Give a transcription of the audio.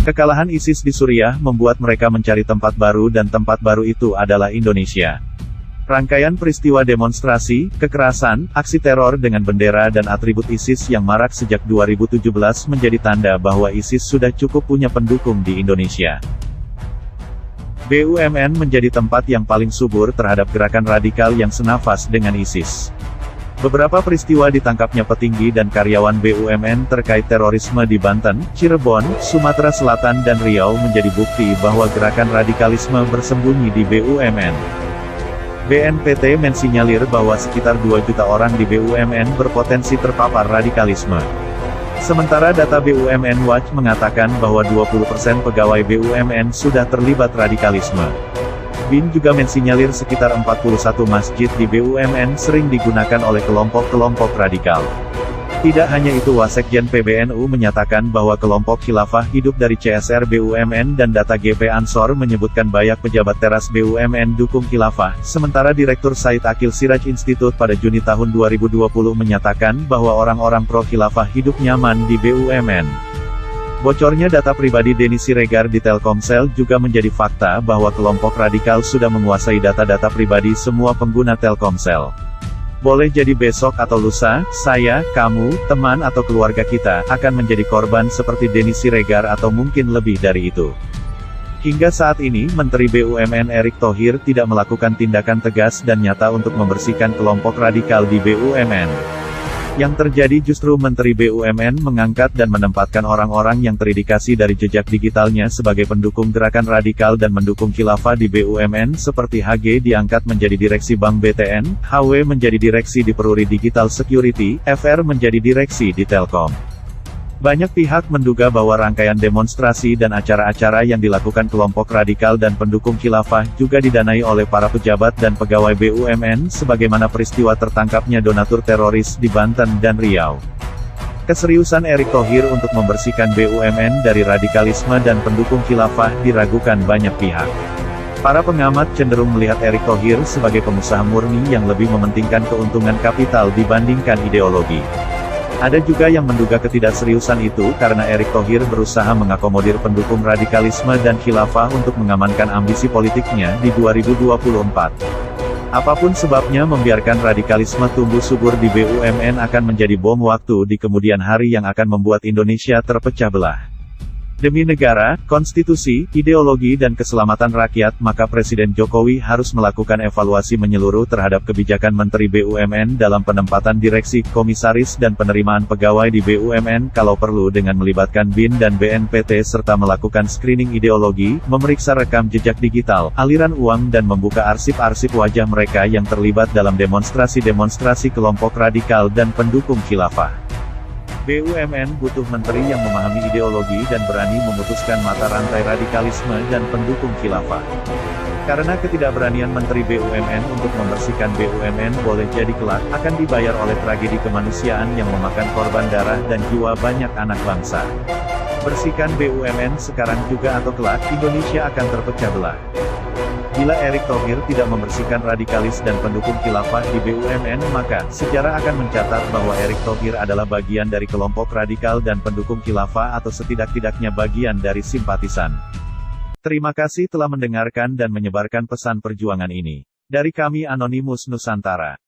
Kekalahan ISIS di Suriah membuat mereka mencari tempat baru dan tempat baru itu adalah Indonesia. Rangkaian peristiwa demonstrasi, kekerasan, aksi teror dengan bendera dan atribut ISIS yang marak sejak 2017 menjadi tanda bahwa ISIS sudah cukup punya pendukung di Indonesia. BUMN menjadi tempat yang paling subur terhadap gerakan radikal yang senafas dengan ISIS. Beberapa peristiwa ditangkapnya petinggi dan karyawan BUMN terkait terorisme di Banten, Cirebon, Sumatera Selatan dan Riau menjadi bukti bahwa gerakan radikalisme bersembunyi di BUMN. BNPT mensinyalir bahwa sekitar 2 juta orang di BUMN berpotensi terpapar radikalisme. Sementara data BUMN Watch mengatakan bahwa 20% pegawai BUMN sudah terlibat radikalisme. BIN juga mensinyalir sekitar 41 masjid di BUMN sering digunakan oleh kelompok-kelompok radikal. Tidak hanya itu, Wasekjen PBNU menyatakan bahwa kelompok khilafah hidup dari CSR BUMN dan data GP Ansor menyebutkan banyak pejabat teras BUMN dukung khilafah, sementara Direktur Said Akil Siraj Institute pada Juni tahun 2020 menyatakan bahwa orang-orang pro-khilafah hidup nyaman di BUMN. Bocornya data pribadi Denny Siregar di Telkomsel juga menjadi fakta bahwa kelompok radikal sudah menguasai data-data pribadi semua pengguna Telkomsel. Boleh jadi besok atau lusa, saya, kamu, teman atau keluarga kita, akan menjadi korban seperti Denny Siregar atau mungkin lebih dari itu. Hingga saat ini, Menteri BUMN Erick Thohir tidak melakukan tindakan tegas dan nyata untuk membersihkan kelompok radikal di BUMN. Yang terjadi justru Menteri BUMN mengangkat dan menempatkan orang-orang yang terindikasi dari jejak digitalnya sebagai pendukung gerakan radikal dan mendukung khilafah di BUMN seperti HG diangkat menjadi direksi Bank BTN, HW menjadi direksi di Peruri Digital Security, FR menjadi direksi di Telkom. Banyak pihak menduga bahwa rangkaian demonstrasi dan acara-acara yang dilakukan kelompok radikal dan pendukung khilafah juga didanai oleh para pejabat dan pegawai BUMN sebagaimana peristiwa tertangkapnya donatur teroris di Banten dan Riau. Keseriusan Erick Thohir untuk membersihkan BUMN dari radikalisme dan pendukung khilafah diragukan banyak pihak. Para pengamat cenderung melihat Erick Thohir sebagai pengusaha murni yang lebih mementingkan keuntungan kapital dibandingkan ideologi. Ada juga yang menduga ketidakseriusan itu karena Erick Thohir berusaha mengakomodir pendukung radikalisme dan khilafah untuk mengamankan ambisi politiknya di 2024. Apapun sebabnya, membiarkan radikalisme tumbuh subur di BUMN akan menjadi bom waktu di kemudian hari yang akan membuat Indonesia terpecah belah. Demi negara, konstitusi, ideologi dan keselamatan rakyat, maka Presiden Jokowi harus melakukan evaluasi menyeluruh terhadap kebijakan Menteri BUMN dalam penempatan direksi, komisaris dan penerimaan pegawai di BUMN kalau perlu dengan melibatkan BIN dan BNPT serta melakukan screening ideologi, memeriksa rekam jejak digital, aliran uang dan membuka arsip-arsip wajah mereka yang terlibat dalam demonstrasi-demonstrasi kelompok radikal dan pendukung khilafah. BUMN butuh menteri yang memahami ideologi dan berani memutuskan mata rantai radikalisme dan pendukung khilafah. Karena ketidakberanian Menteri BUMN untuk membersihkan BUMN boleh jadi kelak akan dibayar oleh tragedi kemanusiaan yang memakan korban darah dan jiwa banyak anak bangsa. Bersihkan BUMN sekarang juga atau kelak, Indonesia akan terpecah belah. Bila Erick Thohir tidak membersihkan radikalis dan pendukung khilafah di BUMN, maka sejarah akan mencatat bahwa Erick Thohir adalah bagian dari kelompok radikal dan pendukung khilafah atau setidak-tidaknya bagian dari simpatisan. Terima kasih telah mendengarkan dan menyebarkan pesan perjuangan ini. Dari kami Anonimus Nusantara.